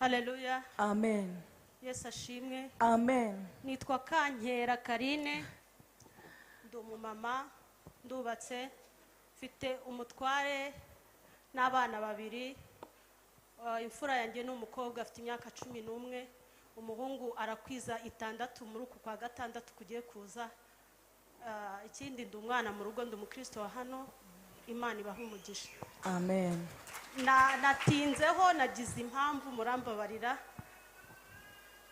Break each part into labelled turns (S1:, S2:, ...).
S1: Haleluya.
S2: Amen.
S1: Yesu ashimwe.
S2: Amen.
S1: Nitwa Kankera Karine. Ndi umumama, ndubatse, mfite umutware n'abana babiri. Imfura yanjye n'umukobwa afite imyaka 11, umuhungu arakwiza 6 muri uku kwa gatandatu kugiye kuza. Ikindi ndi umwana mu rugo, ndi umukristo wa hano. Imana ibaha umugisha.
S2: Amen.
S1: Natinzeho nagize impamvu murambabarira.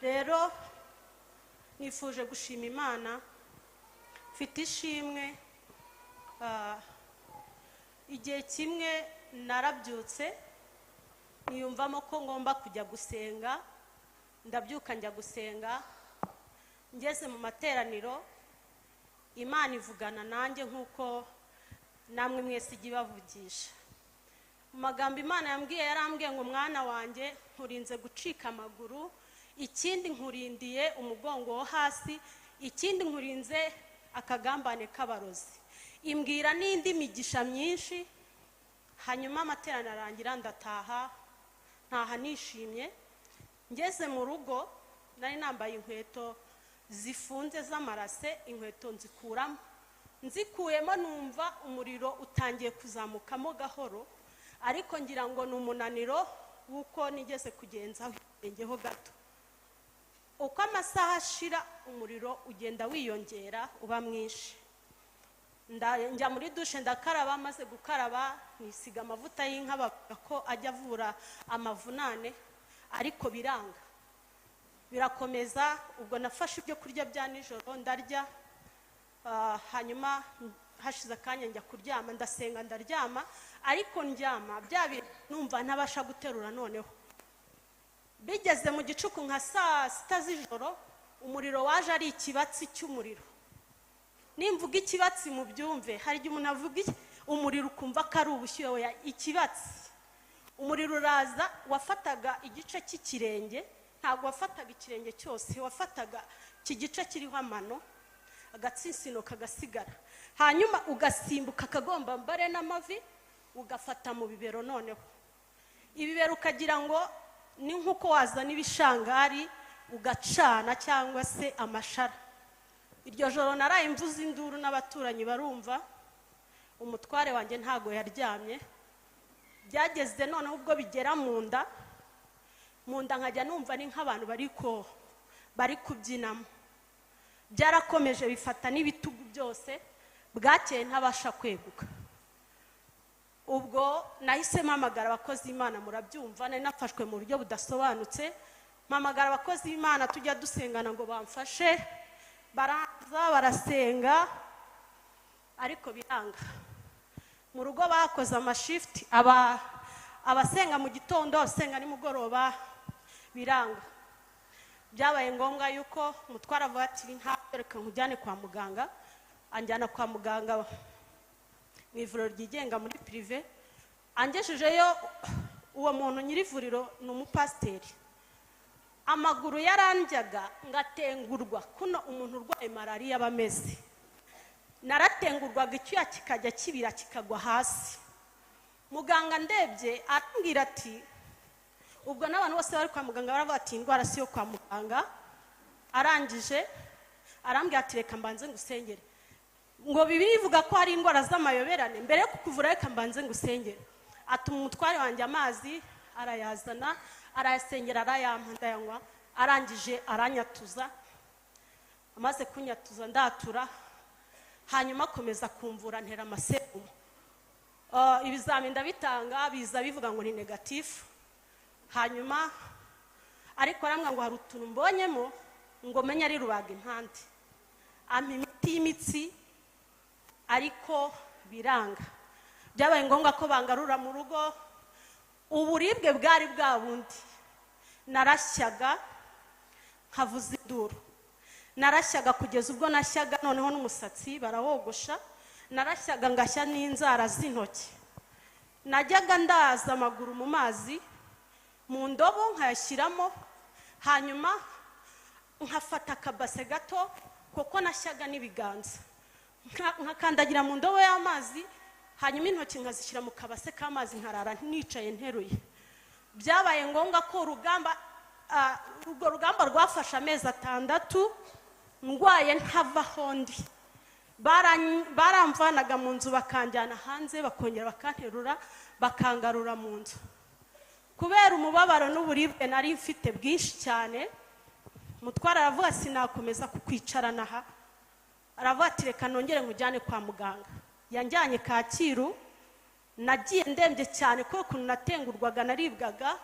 S1: Rero nifuje gushima Imana, mfite ishimwe. Igihe kimwe narabyutse niyumvamo ko ngomba kujya gusenga, ndabyuka njya gusenga. Ngeze mu materaniro Imana ivugana nanjye nkuko namwe mwese igibavugisha. Mu magambo Imana yambwiye, yarambwiye ngo mwana wanjye nkurinze gucika amaguru, ikindi nkurindiye umugongo wo hasi, ikindi nkurinze akagambane k'abarozi. Imbwira n'indi migisha myinshi. Hanyuma amateraniro arangira ndataha, ntaha nishimye. Ngeze mu rugo nari nambaye inkweto zifunze z'amarase, inkweto nzikuramo. Nzikuyemo numva umuriro utangiye kuzamukamo gahoro, ariko ngira ngo ni umunaniro wuko nigeze kugenza ngeho gato. Uko amasaha ashira umuriro ugenda wiyongera uba mwinshi. Njya muri dushe ndakaraba, maze gukaraba nisiga amavuta y'inka bavuga ko ajya avura amavunane, ariko biranga. Birakomeza. Ubwo nafashe ibyo kurya bya nijoro ndarya. Hanyuma hashize akanya njya kuryama, ndasenga ndaryama, ariko ndyama numva ntabasha guterura. Noneho bigeze mu gicuku nka saa 6 z'ijoro, umuriro waje ari ikibatsi cy'umuriro. Nimvuga ikibatsi mu byumve, hari igihe umuntu avuga umuriro ukumva ko ari ubushyuhe. Ikibatsi, umuriro uraza, wafataga igice cy'ikirenge, ntabwo wafataga ikirenge cyose, wafataga iki gice kiriho amano, agatsinsino kagasigara. Hanyuma ugasimbuka akagomba mbare n'amavi, ugafata mu bibero. Noneho ibibero ukagira ngo ni nkuko wazana ibishangari ugacana cyangwa se amashara. Iryo joro naraye mvuze induru n'abaturanyi barumva. Umutware wanjye ntago yaryamye. Byageze noneho ubwo bigera mu nda nkajya numva ni nk'abantu bari kubyinamo. Byarakomeje bifata n'ibitugu byose, bwakeye ntabasha kweguka. Ubwo nahise mpamagara abakozi b'Imana, murabyumva nari nafashwe mu buryo budasobanutse. Mpamagara abakozi b'Imana tujya dusengana ngo bamfashe, baraza barasenga, ariko biranga. Mu rugo bakoze amashift, abasenga mu gitondo, abasenga nimugoroba, biranga. Byabaye ngombwa yuko umutwara avuga ati ntabereka nkujyane kwa muganga. Anjyana kwa muganga mu ivuriro ryigenga muri privé. Angeshejeyo uwo muntu nyirivuriro ni umupasiteri. Amaguru yarandyaga ngatengurwa kuno umuntu urwaye malaria bameze. Naratengurwaga icyuya kikajya kibira kikagwa hasi. Muganga ndebye arambwira ati, ubwo n'abantu bose bari kwa muganga baravuga ati indwara si yo kwa muganga. Arangije arambwira ati reka mbanze ngusengere. Ngo Bibiliya ivuga ko hari indwara z'amayoberane, mbere yo kukuvura reka mbanze ngusengere. Atuma umutware wanjye amazi arayazana, arayasengera, arayampa ndayanywa. Arangije aranyatuza, amaze kunyatuza ndatura. Hanyuma akomeza kumvura, ntera amaserumu. Ibizamini ndabitanga, biza bivuga ngo ni negatifu. Hanyuma ariko arambwira ngo hari utuntu mbonyemo ngo menye ari rubaga impande. Ampa imiti y'imitsi, ariko biranga. Byabaye ngombwa ko bangarura mu rugo. Uburibwe bwari bwa bundi. Narashyaga nkavuza induru. Narashyaga kugeza ubwo nashyaga noneho n'umusatsi barawogosha. Narashyaga ngashya n'inzara z'intoki. Najyaga ndaza amaguru mu mazi, mu ndobo nkayashyiramo, hanyuma nkafata akabase gato kuko nashyaga n'ibiganza, nkakandagira mu ndobo y'amazi, hanyuma intoki nkazishyira mu kabase k'amazi nkarara nicaye nteruye. byabaye ngombwa ko urwo rugamba rwafashe amezi 6 ndwaye ntavaho ndi. Baramvanaga mu nzu bakanjyana hanze bakongera bakanterura bakangarura mu nzu. Kubera umubabaro n'uburibwe nari mfite bwinshi cyane, mutwara aravuga sinakomeza kukwicarana aha, aravuga ati reka nongere nkujyane kwa muganga. Yanjyanye Kacyiru, nagiye ndembye cyane ko ukuntu natengurwaga naribwaga,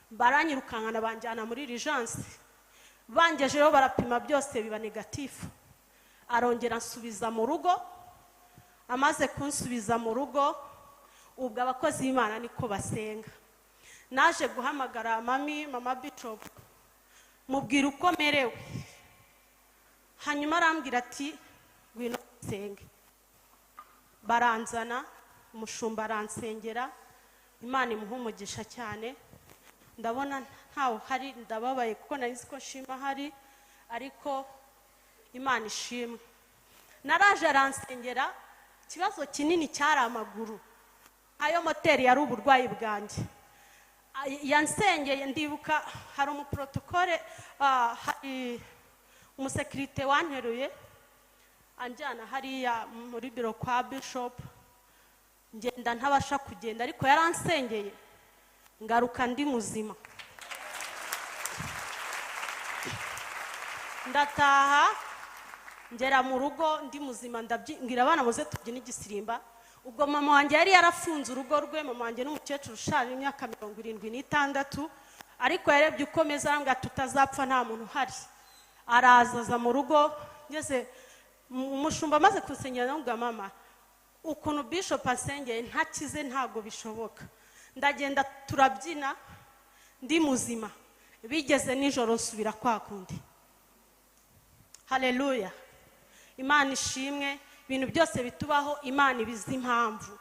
S1: baranyirukankana banjyana muri urgence. Bangejeho barapima byose biba negatifu. Arongera nsubiza mu rugo. Amaze kunsubiza mu rugo, ubwo abakozi b'Imana niko basenga. Naje guhamagara mama Bishop, mubwira uko merewe. Hanyuma arambwira ati ngwino usenge. Baranzana, umushumba aransengera, Imana imuha umugisha cyane. Ndabona ntawo hari, ndababaye kuko narizi ko shima hari, ariko Imana ishimwe. Naraje aransengera, ikibazo kinini cyari amaguru. Ayo moteri yari uburwayi bwanjye. Yansengeye ndibuka hari umuprotokole, umusekirite wanteruye anjyana hariya muri biro kwa Bishop. Ngenda ntabasha kugenda, ariko yaransengeye ngaruka ndi muzima. Ndataha ngera mu rugo ndi muzima, ngira abana muze tubyina igisirimba. Ubwo mama wanjye yari yarafunze urugo rwe. Mama wanjye n'umukecuru ushaje imyaka 76, ariko yarebye ukomeza arambwira tutazapfa nta muntu uhari. Arazaza mu rugo, ngeze umushumba amaze kunsengera n'ubwa mama ukuntu Bishop asengeye ntakize ntago bishoboka. Ndagenda turabyina ndi muzima. Bigeze nijoro nsubira kwa kundi. Haleluya. Imana ishimwe. Ibintu byose bitubaho Imana ibizi impamvu.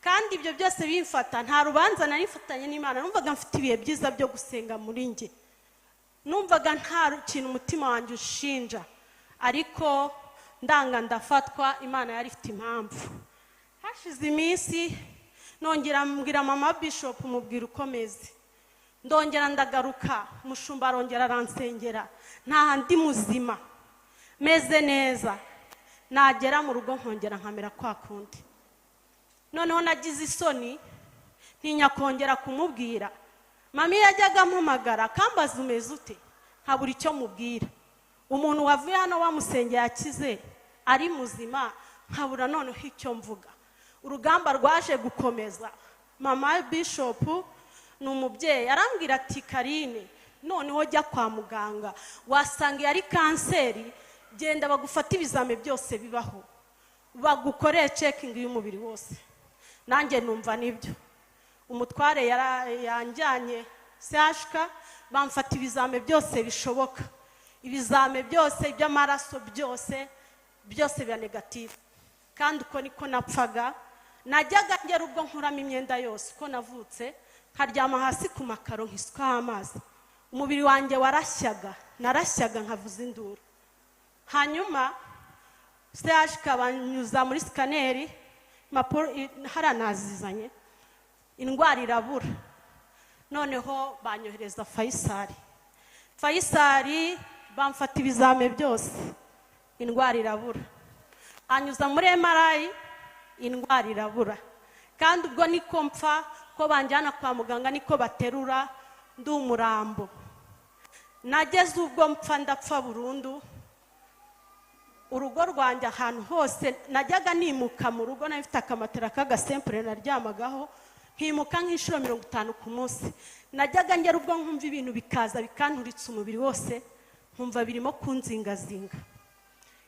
S1: Kandi ibyo byose bimfata nta rubanza narifatanye n'Imana. Numvaga mfite ibihe byiza byo gusenga muri nge. Numvaga nta kintu umutima wanjye ushinja. Ariko ndanga ndafatwa, Imana yari ifite impamvu. Hashize iminsi nongera mbwira mama Bishop mubwira ukomeze. Ndongera ndagaruka, umushumba arongera aransengera. Nta ndi muzima, meze neza. Nagera mu rugo nkongera nkamera kwa kundi. Noneho nagize isoni ntinya kongera kumubwira. Mami yajyaga mpamagara kambaza umeze ute, nkabura icyo mubwira. Umuntu wavuye hano wamusengeye akize ari muzima, nkabura noneho icyo mvuga. Urugamba rwaje gukomeza. Mama Bishop ni umubyeyi arambwira ati Karine, noneho jya kwa muganga, wasanga yari kanseri, genda bagufata ibizame byose bibaho, bagukoreye checking y'umubiri wose. Nanjye numva nibyo. Umutware yanjyanye CHK, bamfata ibizame byose bishoboka. Ibizame byose by'amaraso byose biba negative. Kandi uko niko napfaga. Najyaga ngera ubwo nkuramo imyenda yose uko navutse, nkaryama hasi ku makaro nkisukaho amazi. Umubiri wanjye narashyaga nkavuza induru. Hanyuma CHK banyuza muri scanner, haranazizanye, indwara irabura. Noneho banyohereza Faisal bamfata ibizame byose, indwara irabura. Anyuza muri MRI, indwara irabura. Kandi ubwo niko mpfa, ko banjyana kwa muganga niko baterura ndi umurambo. Nageze ubwo mpfa ndapfa burundu. Urugo rwanjye ahantu hose najyaga nimuka mu rugo, nafite akamatera k'agasemple naryamagaho, nkimuka nk'inshuro 50 ku munsi. Najyaga ngera ubwo nkumva ibintu bikaza bikanturitse umubiri wose, nkumva birimo kunzingazinga.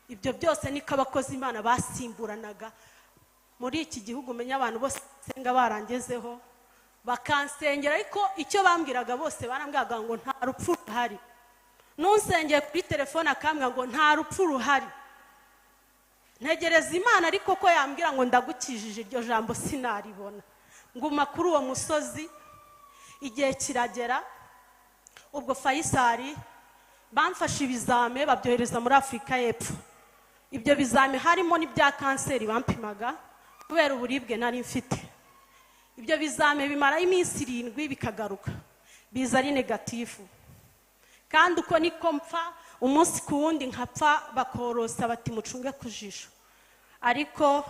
S1: Ibyo byose niko abakozi Imana basimburanaga muri iki gihugu. Menya abantu bose senga barangezeho bakansengera, ariko icyo bambwiraga bose barambwaga ngo nta rupfu ruhari. Nunsengeye kuri telefone akambwira ngo nta rupfu ruhari. Ntegereza Imana, ariko ko yambwira ngo ndagukijije iryo jambo sinaribona. Nguma kuri uwo musozi. Igihe kiragera, ubwo Faisal bamfashe ibizame babyohereza muri Afrika y'Epfo. Ibyo bizame harimo n'ibya kanseri bampimaga kubera uburibwe nari mfite. ibyo bizame bimara iminsi 7 bikagaruka, biza ari negatifu. Kandi uko niko mpfa umunsi ku wundi nkapfa, bakorosa bati mucunge kujisho. Ariko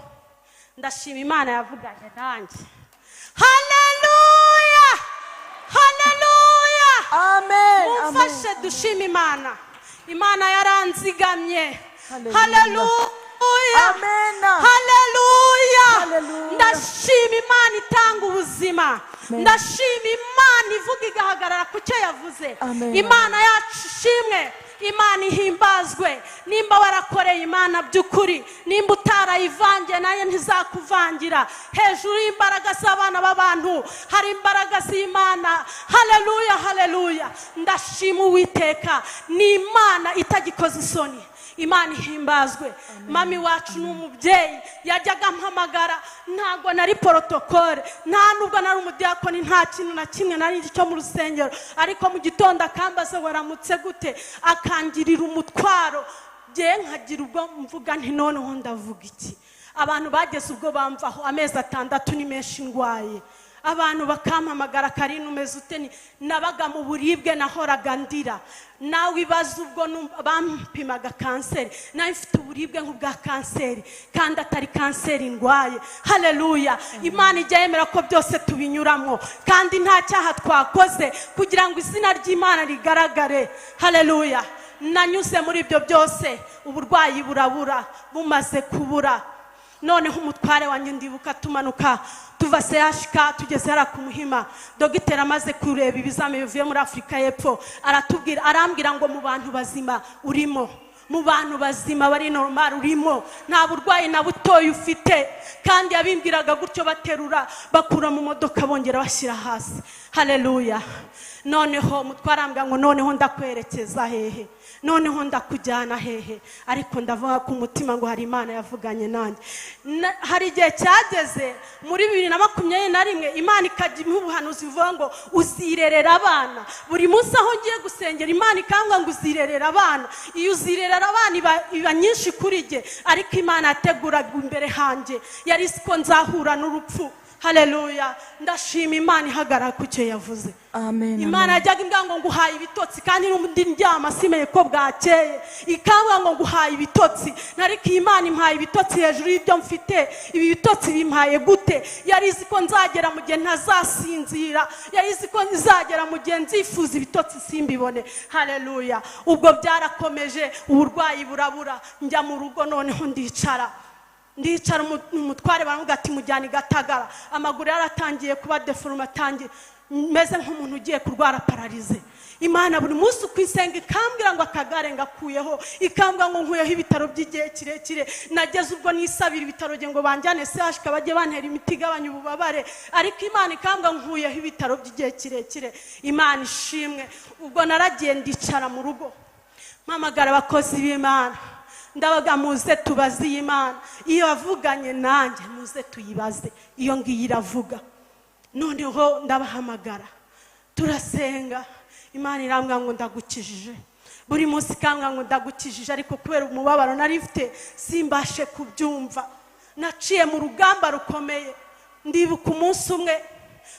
S1: ndashima Imana yavuganye nanjye. Haleluya, haleluya,
S2: amen.
S1: mumfashe dushima Imana. Imana yaranzigamye. Haleluya,
S2: amen.
S1: haleluya.
S2: Haleluya.
S1: Ndashima Imana itanga ubuzima. Ndashima Imana ivuga igahagarara ku cyo yavuze.
S2: Amen.
S1: Imana yacu ishimwe, Imana ihimbazwe. Nimba warakoreye Imana by'ukuri, nimba utarayivangiye nayo ntizakuvangira. Hejuru y'imbaraga z'abana b'abantu hari imbaraga z'Imana. Haleluya, haleluya. Ndashima Uwiteka, ni Imana itagikoze isoni. Imana ihimbazwe. Mami wacu n'umubyeyi yajyaga mpamagara, ntago nari protocole, nta nubwo nari umudiyakoni, nta kintu na kimwe nari cyo mu rusengero, ariko mu gitondo akambaza waramutse gute, akangirira umutwaro. Je nkagira ubwo mvuga nti noneho ndavuga iki? Abantu bageze ubwo bamvaho, amezi 6 ni menshi ngwaye. Abantu bakampamagara, Karine umeze ute? Nabaga mu buribwe, nahoraga ndira. Nawe ibaza ubwo bampimaga kanseri, nawe mfite uburibwe nk'ubwa kanseri, kandi atari kanseri ndwaye. Haleluya. Imana ijya yemera ko byose tubinyuramo, kandi nta cyaha twakoze kugira ngo izina ry'Imana rigaragare. Haleluya. Nanyuze muri ibyo byose, uburwayi burabura. Bumaze kubura, noneho umutware wanjye ndibuka tumanuka tuva CHK tugeze hara ku Muhima. Dogiteri amaze kureba ibizame bivuye muri Afrika y'Epfo, arambwira ngo mu bantu bazima urimo, mu bantu bazima bari normal urimo, nta burwayi na butoyi ufite. Kandi yabimbwiraga gutyo baterura bakura mu modoka bongera bashyira hasi. Haleluya. Noneho umutware arambwira ngo noneho ndakwerekeza hehe, noneho ndakujyana hehe? Ariko ndavuga ku mutima ngo hari Imana yavuganye nanjye. Hari igihe cyageze muri 2021 Imana ikajya impa ubuhanuzi buvuga ngo uzirerera abana. Buri munsi aho ngiye gusengera Imana ikambwira ngo uzirerera abana. Iyo uzirerera abana iba nyinshi kuri jye, ariko Imana yateguraga imbere hanjye, yari siko nzahura n'urupfu. Haleluya. Ndashima Imana ihagarara ku cyo yavuze.
S2: Amen.
S1: Imana yajyaga imbwira ngo nguhaye ibitotsi, kandi n'undi ndyama simeye ko bwakeye, ikambwira ngo nguhaye ibitotsi. Nariko Imana impaye ibitotsi hejuru y'ibyo mfite. Ibi bitotsi bimpaye gute? Yari izi ko nzagera mu gihe ntazasinzira, yari izi ko nzagera mu gihe nzifuza ibitotsi simbibone. Haleluya. Ubwo byarakomeje, uburwayi burabura. Njya mu rugo noneho ndicara umutware baravuga ati mujyane Gatagara. Amaguru yaratangiye kuba deforme, atangiye meze nk'umuntu ugiye kurwara paralize. Imana buri munsi ukwisenga ikambwira ngo akagare ngakuyeho, ikambwira ngo nkuyeho ibitaro by'igihe kirekire. Nageze ubwo nisabira ibitaro ngo banjyane CHK bajye bantera imiti igabanya ububabare, ariko Imana ikambwira ngo nkuyeho ibitaro by'igihe kirekire. Imana ishimwe. Ubwo naragiye ndicara mu rugo, mpamagara abakozi b'Imana, ndabaga muze tubaze Imana. Iyo avuganye nanjye muze tuyibaze, iyo ngiye iravuga. Noneho ndabahamagara, turasenga. Imana irambwira ngo ndagukijije. Buri munsi ikambwira ngo ndagukijije, ariko kubera umubabaro nari mfite simbashe kubyumva. Naciye mu rugamba rukomeye. Ndibuka umunsi umwe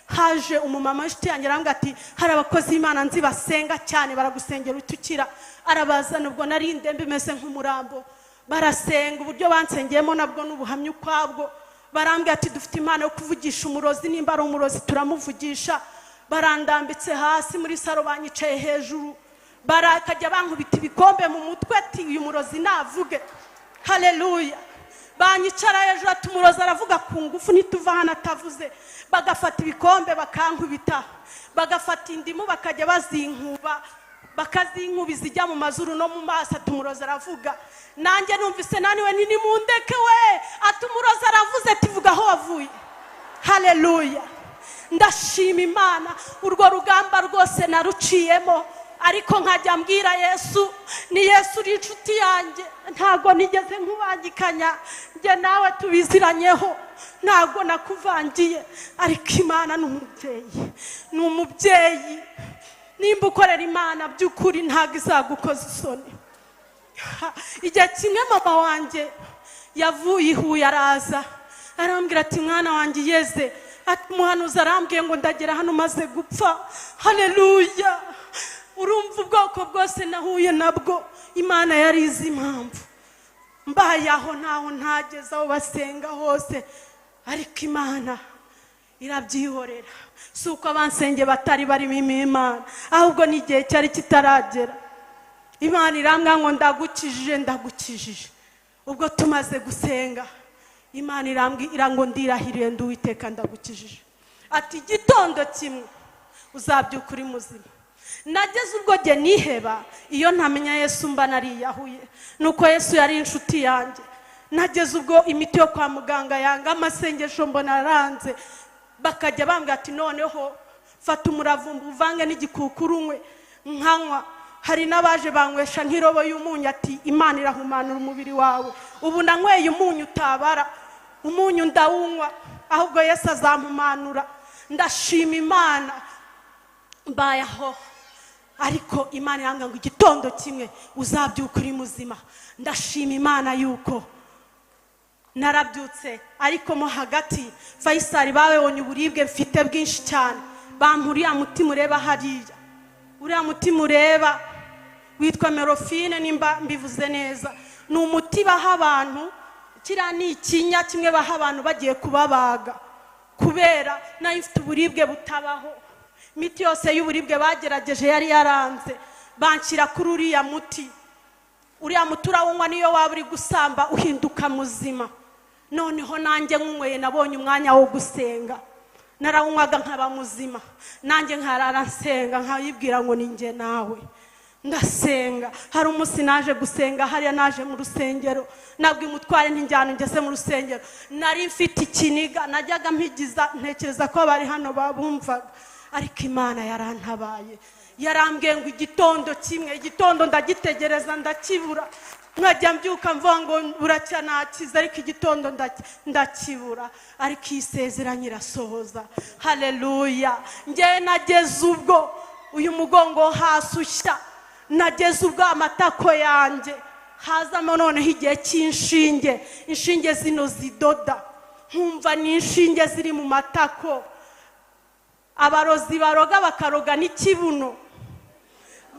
S1: haje umumama w'inshuti yanjye arambwira ati hari abakozi b'Imana nzi basenga cyane, baragusengera utukira. Arabazana, ubwo nari ndembe meze nk'umurambo. Barasenga, uburyo bansengeyemo nabwo n'ubuhamya ukwabwo. Barambwira ati dufite Imana yo kuvugisha umurozi, nimba ari umurozi turamuvugisha. Barandambitse hasi muri saro, banyicaye hejuru, barakajya bankubita ibikombe mu mutwe ati uyu murozi navuge. Haleluya. Banyicara hejuru ati umurozi aravuga ku ngufu nituva hano atavuze. Bagafata ibikombe bakankubita, bagafata indimu bakajya bazinkuba, bakazinkubiza ijya mu mazuru no mu maso. Ati umurozi aravuga. Nanjye numvise naniwe, nini mundeke we, ati umurozi aravuze, ati vuga aho wavuye. Haleluya. Ndashima Imana. Urwo rugamba rwose naruciyemo, ariko nkajya mbwira Yesu, ni Yesu uri inshuti yanjye, ntago nigeze nkubangikanya, njye nawe tubiziranyeho, ntago nakuvangiye. Ariko Imana ni umubyeyi. Nimba ukorera Imana by'ukuri ntago izagukoza isoni. Igihe kimwe mama wanjye yavuye i Huye araza, arambwira ati mwana wanjye Yeze, umuhanuzi arambwiye ngo ndagera hano maze gupfa. Haleluya. Urumva ubwoko bwose nahuye nabwo, Imana yari izi impamvu mbaye aho ntaho ntageze aho basenga hose, ariko Imana irabyihorera. Si uko abansenge batari barimo Imana, ahubwo n'igihe cyari kitaragera. Imana irambwira ngo ndagukijije. Ubwo tumaze gusenga, Imana irambwira ngo ndirahiriye ndi Uwiteka ndagukijije. Ati igitondo kimwe uzabyuka uri muzima. Nageze ubwo jye niheba, iyo ntamenya Yesu mba nariyahuye. Nuko Yesu yari inshuti yanjye. Nageze ubwo imiti yo kwa muganga yanga, amasengesho mbona aranze. Bakajya bambwira ati noneho fata umuravumba uvange n'igikukuru unywe nkanywa. Hari n'abaje banywesha nk'irobo y'umunyu, ati Imana irahumanura umubiri wawe. Ubu nanyweye umunyu utabara, umunyu ndawunywa, ahubwo Yesu azampumanura. Ndashima Imana mbayaho. Ariko Imana yanga ngo igitondo kimwe uzabyuka uri muzima. Ndashima Imana yuko narabyutse, ariko mo hagati Faisal babonye uburibwe mfite bwinshi cyane. Bampuriya mutima ureba hariya, uriya mutima ureba witwa Merofine nimba mbivuze neza. Ni umuti baha abantu, kiriya ni ikinya kimwe baha abantu bagiye kubabaga, kubera nayo ifite uburibwe butabaho. Imiti yose y'uburibwe bagerageje yari yaranze. Banshyira kuri uriya muti. Uriya muti urawunywa niyo waba uri gusamba uhinduka muzima. Noneho nanjye nkunyweye nabonye umwanya wo gusenga. Narawunywaga nkaba muzima, nanjye nkarara nsenga nkayibwira ngo ninjye nawe. Ndasenga. Hari umunsi naje gusenga, hariya naje mu rusengero, nabwo imutware n'injyana ngeze mu rusengero. Nari mfite ikiniga, najyaga mpigiza ntekereza ko bari hano babumvaga, ariko Imana yarantabaye. Yarambwiye ngo igitondo kimwe, igitondo ndagitegereza ndakibura. Nkajya mbyuka mvuga ngo buracya nakiza, ariko igitondo ndakibura. Ariko isezerano irasohoza. Haleluya. Nge nageze ubwo uyu mugongo hasi ushya, nageze ubwo amatako yanjye hazamo noneho igihe cy'inshinge. Inshinge zino zidoda, nkumva ni inshinge ziri mu matako. Abarozi baroga bakaroga n'ikibuno.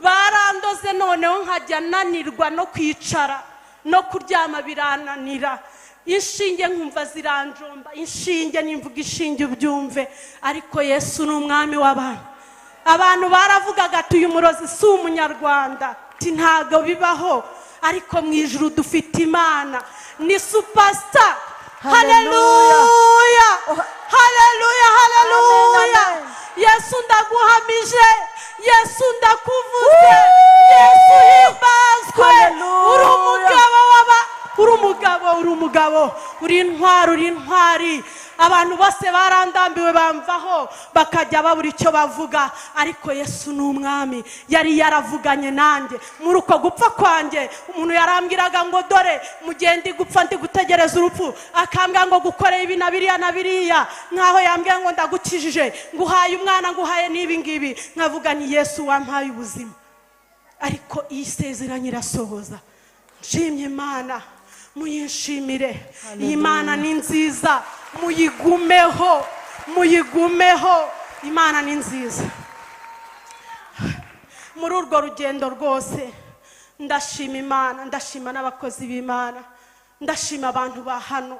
S1: Barandoze noneho nkajya nanirwa no kwicara no kuryama birananira. Inshinge nkumva ziranjomba. Inshinge nimvuga inshinge ubyumve, ariko Yesu ni umwami w'abantu. Abantu baravugaga ati uyu murozi si umunyarwanda, ati ntago bibaho, ariko mu ijuru dufite Imana, ni superstar. Haleluya. Haleluya. Haleluya. Yesu ndaguhamije, Yesu ndakuvuze, Yesu himbazwe. Uri umugabo, uri intwari. Abantu bose barandambiwe bamvaho, bakajya babura icyo bavuga, ariko Yesu ni umwami. Yari yaravuganye nanjye muri uko gupfa kwanjye. Umuntu yarambwiraga ngo dore mugende gupfa ndi gutegereza urupfu, akambwira ngo gukoreye ibi na biriya, nkaho yambwira ngo ndagukijije, nguhaye umwana, nguhaye n'ibi ngibi. Nkavuga ni Yesu wampaye ubuzima, ariko iyi sezerano irasohoza. Nshimye Imana, muyishimire. Iyi Mana ni nziza, muyigumeho. Imana ni nziza. Muri urwo rugendo rwose ndashima Imana, ndashima n'abakozi b'Imana, ndashima abantu ba hano.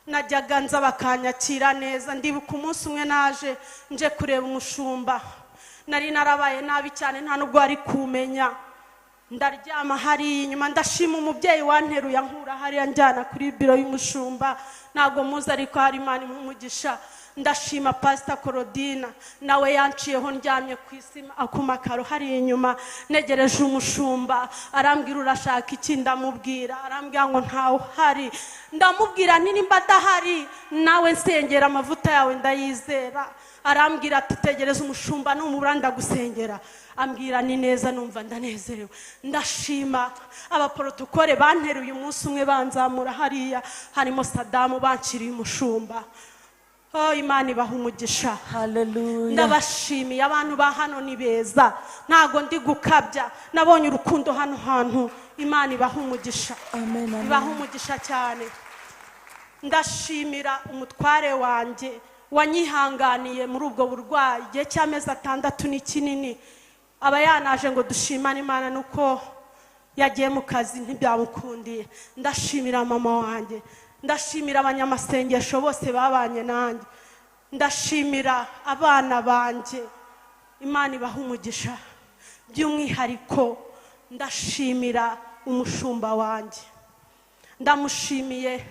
S1: Najyaga nza bakanyakira neza. Ndibuka umunsi umwe naje nje kureba umushumba, nari narabaye nabi cyane, nta nubwo ari kumenya. Ndaryama hari inyuma. Ndashima umubyeyi wanteruye ankura hariya njyana kuri biro y'umushumba, ntago muzi ariko hari Imana imumugisha. Ndashima Pastor Korodina, nawe yanciyeho ndyamye ku isima akumakaro hari inyuma, negereje umushumba. Arambwira urashaka iki? Ndamubwira. Arambwira ngo ntawe uhari. Ndamubwira nti nimba adahari nawe nsengera, amavuta yawe ndayizera. Arambwira ati tegereza umushumba numubura ndagusengera. Ambwira ni neza, numva ndanezerewe. Ndashima abaprotokole banteruye umunsi umwe banzamura hariya, harimo Sadamu banciriye umushumba. Oh, Imana ibaha umugisha.
S2: Haleluya.
S1: Ndabashimiye. Abantu ba hano ni beza, ntago ndi gukabya. Nabonye urukundo hano hantu. Imana ibaha umugisha.
S2: Amen.
S1: Ibaha umugisha cyane. Ndashimira umutware wanjye wanyihanganiye muri ubwo burwayi igihe cy'amezi 6 ni kinini. Aba yanaje ngo dushimane Imana nuko yagiye mu kazi ntibyamukundiye. Ndashimira mama wanjye, ndashimira abanyamasengesho bose babanye nanjye, ndashimira abana banjye, Imana ibaha umugisha. By'umwihariko ndashimira umushumba wanjye, ndamushimiye.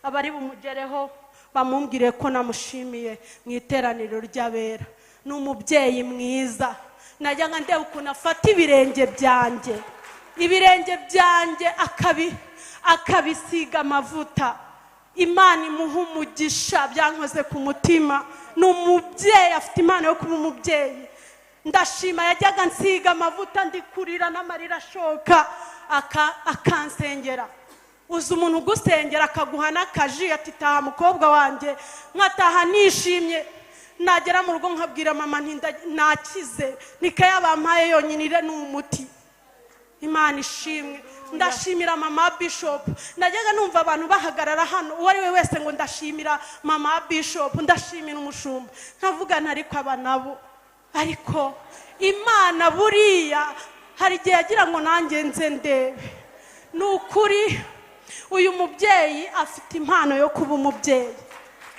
S1: Abari bumugereho bamumbwire ko namushimiye mu iteraniro ry'abera. Ni umubyeyi mwiza. Najyaga ndeba ukuntu afata ibirenge byanjye akabisiga amavuta. Imana imuha umugisha, byankoze ku mutima. Ni umubyeyi, afite impano yo kuba umubyeyi. Ndashima yajyaga nsiga amavuta ndikurira n'amarira ashoka akansengera. Uzi umuntu ugusengera akaguha n'akaji ati taha mukobwa wanjye, nkataha nishimye. Nagera mu rugo nkabwira mama nakize, nikaye bampaye yonyine ni umuti. Imana ishimwe. Ndashimira mama Bishop. Najyaga numva abantu bahagarara hano uwo ari we wese ngo ndashimira mama Bishop, ndashimira umushumba. Nkavuga ariko aba nabo, ariko Imana buriya hari igihe yagira ngo nanjye nze ndebe. Ni ukuri uyu mubyeyi afite impano yo kuba umubyeyi.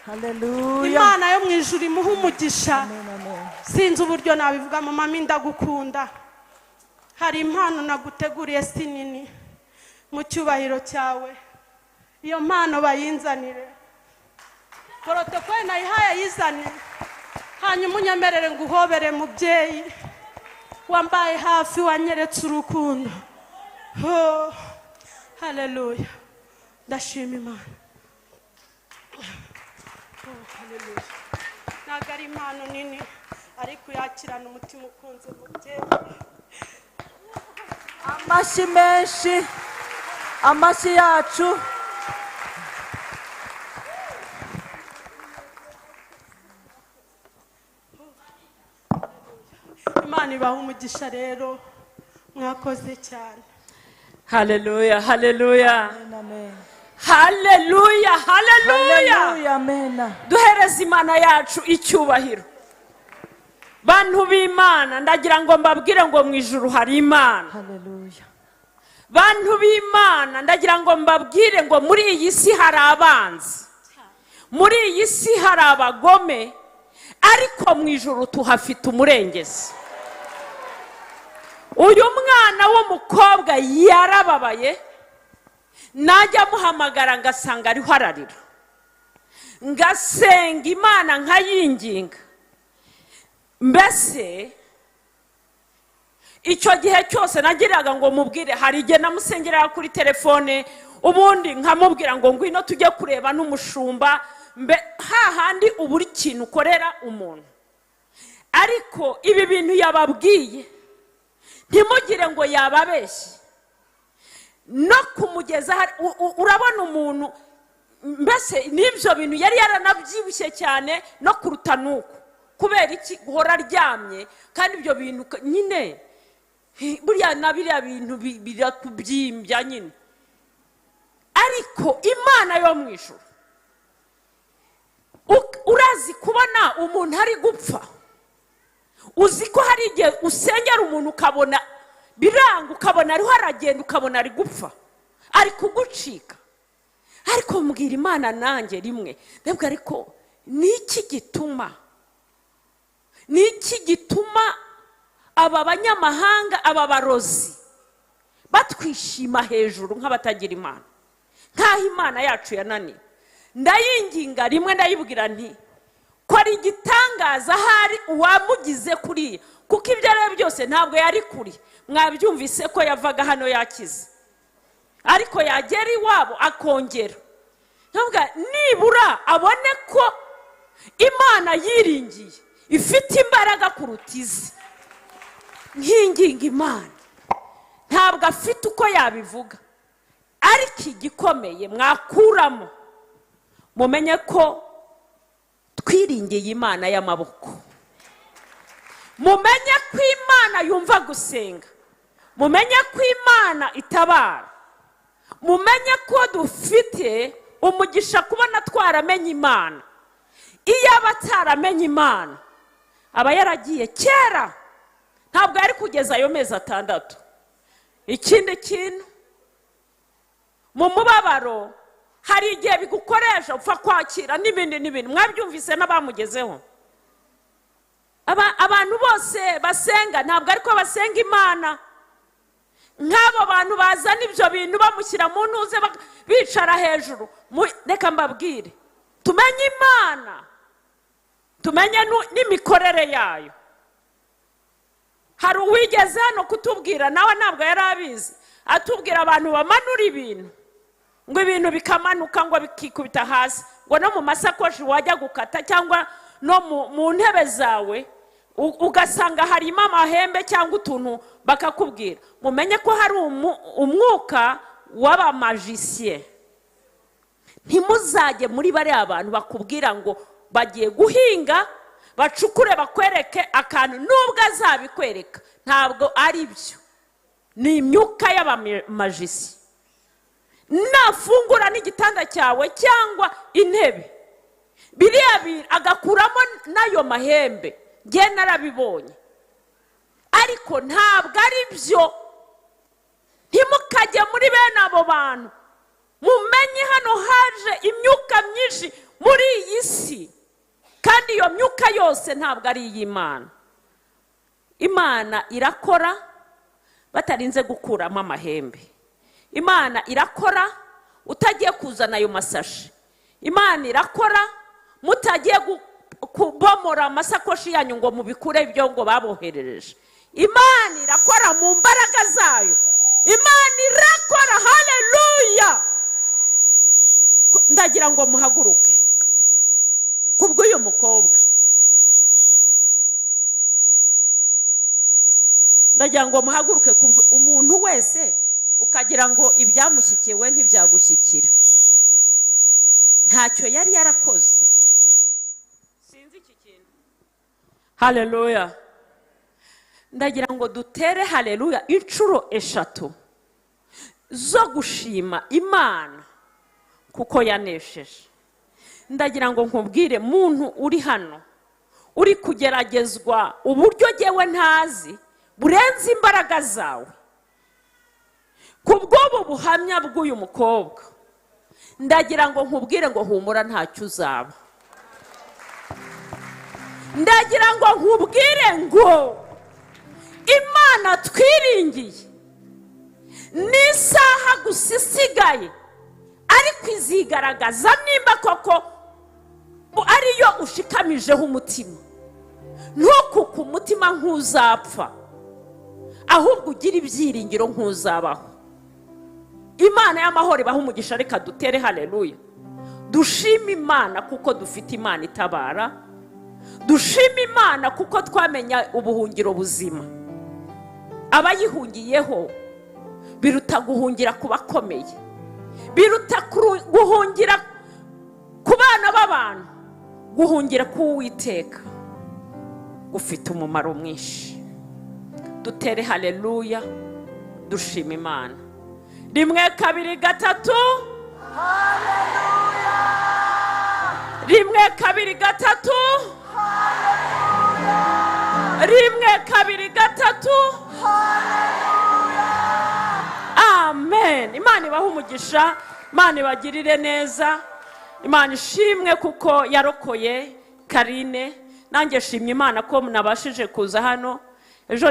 S2: Haleluya.
S1: Imana yo mu ijuru imuha umugisha.
S2: Amen, amen.
S1: Sinzi uburyo nabivuga, mama ndagukunda. Hari impano naguteguriye sinini mu cyubahiro cyawe. Iyo mpano bayinzanire. Protokole nayihaye yizane. Hanyuma unyemerere nguhobere mubyeyi wambaye hafi, wanyeretse urukundo. Oh, haleluya. Ndashima Imana. Haleluya. Nagari impano nini ariko yakirana umutima ukunze mubyeyi.
S2: Amashyi menshi, amashyi yacu.
S1: Imana ibaha umugisha rero, mwakoze cyane.
S3: Haleluya, haleluya.
S2: Amen, amen.
S3: Haleluya, haleluya.
S2: Haleluya, amen.
S3: Duhereze Imana yacu icyubahiro. Bantu b'Imana, ndagira ngo mbabwire ngo mu ijuru hari Imana.
S2: Haleluya.
S3: Bantu b'Imana, ndagira ngo mbabwire ngo muri iyi si hari abanzi, muri iyi si hari abagome, ariko mu ijuru tuhafite umurengezi. Uyu mwana w'umukobwa yarababaye, najya muhamagara ngasanga ariho ararira, ngasenga Imana nkayinginga. Mbese icyo gihe cyose nagiraga ngo mubwire, hari igihe namusengerera kuri telefone, ubundi nkamubwira ngo ngwino tujye kureba n'umushumba, hahandi uburi kintu ukorera umuntu. Ariko ibi bintu yababwiye ntimugire ngo yababeshye. No kumugeza urabona umuntu, mbese n'ibyo bintu yari yaranabyibushye cyane no kuruta nuko. Kubera iki guhora aryamye, kandi ibyo bintu nyine buriya na biriya bintu birakubyimbya nyine. Ariko Imana yo mu ijuru, urazi kubona umuntu ari gupfa, uzi ko hari igihe usengera umuntu ukabona biranga, ukabona ariho aragenda, ukabona ari gupfa, ari kugucika. Ariko mbwira Imana nanjye rimwe ndabwo, ariko niki gituma aba banyamahanga, aba barozi batwishima hejuru nk'abatagira Imana, nk'aho Imana yacu yananiwe? Ndayinginga rimwe ndayibwira nti ko ari igitangaza hari uwamugize kuriya, kuko ibyo rero byose ntabwo yari kuri. Mwabyumvise ko yavaga hano yakize, ariko yagera iwabo akongera. Ntabwo nibura abone ko Imana yiringiye ifite imbaraga kuruta izi. Nkinginga Imana, ntabwo afite uko yabivuga, ariko igikomeye mwakuramo mumenye ko twiringiye Imana y'amaboko. Mumenye ko Imana yumva gusenga, mumenye ko Imana itabara, mumenye ko dufite umugisha kubona twaramenye Imana. iyo aba ataramenye Imana aba yaragiye kera, ntabwo yari kugeza ayo mezi 6. ikindi kintu, mu mubabaro hari igihe bigukoresha upfa kwakira n'ibindi. Mwabyumvise n'abamugezeho. Abantu bose basenga ntabwo ariko basenga Imana. Nk'abo bantu bazana ibyo bintu bamushyira mu ntuze bicara hejuru. Reka mbabwire, tumenye Imana, tumenye n'imikorere yayo. Hari uwigeze hano kutubwira, nawe ntabwo yari abizi, atubwira abantu bamanura ibintu, ngo ibintu bikamanuka ngo bikikubita hasi, ngo no mu masakoshi wajya gukata cyangwa no mu ntebe zawe ugasanga harimo amahembe cyangwa utuntu, bakakubwira mumenye ko hari umwuka w'abamagiciens. Ntimuzajye muri bari abantu bakubwira ngo bagiye guhinga bacukure bakwereke akantu, nubwo azabikwereka ntabwo ari byo, ni imyuka y'abamagiciens. Nafungura n'igitanda cyawe cyangwa intebe, biriya agakuramo n'ayo mahembe, nge narabibonye, ariko ntabwo ari byo. Ntimukajye muri bene abo bantu. Mumenye hano haje imyuka myinshi muri iyi si, kandi iyo myuka yose ntabwo ari iy'Imana. Imana irakora batarinze gukuramo amahembe. Imana irakora utagiye kuzana ayo masashi. Imana irakora mutagiye kubomora amasakoshi yanyu ngo mubikure ibyo ngo baboherereje. Imana irakora mu mbaraga zayo. Imana irakora. Haleluya! Ndagira ngo muhaguruke kubw'uyu mukobwa. Ndagira ngo muhaguruke umuntu wese ukagira ngo ibyamushyikiwe ntibyagushyikira. Ntacyo yari yarakoze. Sinzi iki kintu. Haleluya! Ndagira ngo dutere haleluya inshuro 3 zo gushima Imana kuko yanesheje. Ndagira ngo nkubwire muntu uri hano uri kugeragezwa uburyo jyewe ntazi burenze imbaraga zawe. Kubw'ubu buhamya bw'uyu mukobwa, ndagira ngo nkubwire ngo humura ntacyo uzaba. Ndagira ngo nkubwire ngo Imana twiringiye n'isaha gusa isigaye, ariko izigaragaza nimba koko ariyo ushikamijeho umutima. Ntukuke umutima nk'uzapfa, ahubwo ugira ibyiringiro nk'uzabaho. Imana y'amahoro ibaha umugisha. Reka dutere haleluya. Dushima Imana kuko dufite Imana itabara. Dushima Imana kuko twamenya ubuhungiro buzima. Abayihungiyeho biruta guhungira ku bakomeye, biruta guhungira ku bana b'abantu. Guhungira ku Uwiteka ufite umumaro mwinshi. Dutere haleluya, dushima Imana. 1 2 3.
S2: Haleluya!
S3: 1 2 3.
S2: Haleluya!
S3: 1 2 3.
S2: Haleluya!
S3: Amen. Imana ibaha umugisha, Imana ibagirire neza. Imana ishimwe kuko yarokoye Karine. Nanjye shimye Imana ko nabashije kuza hano. Ejo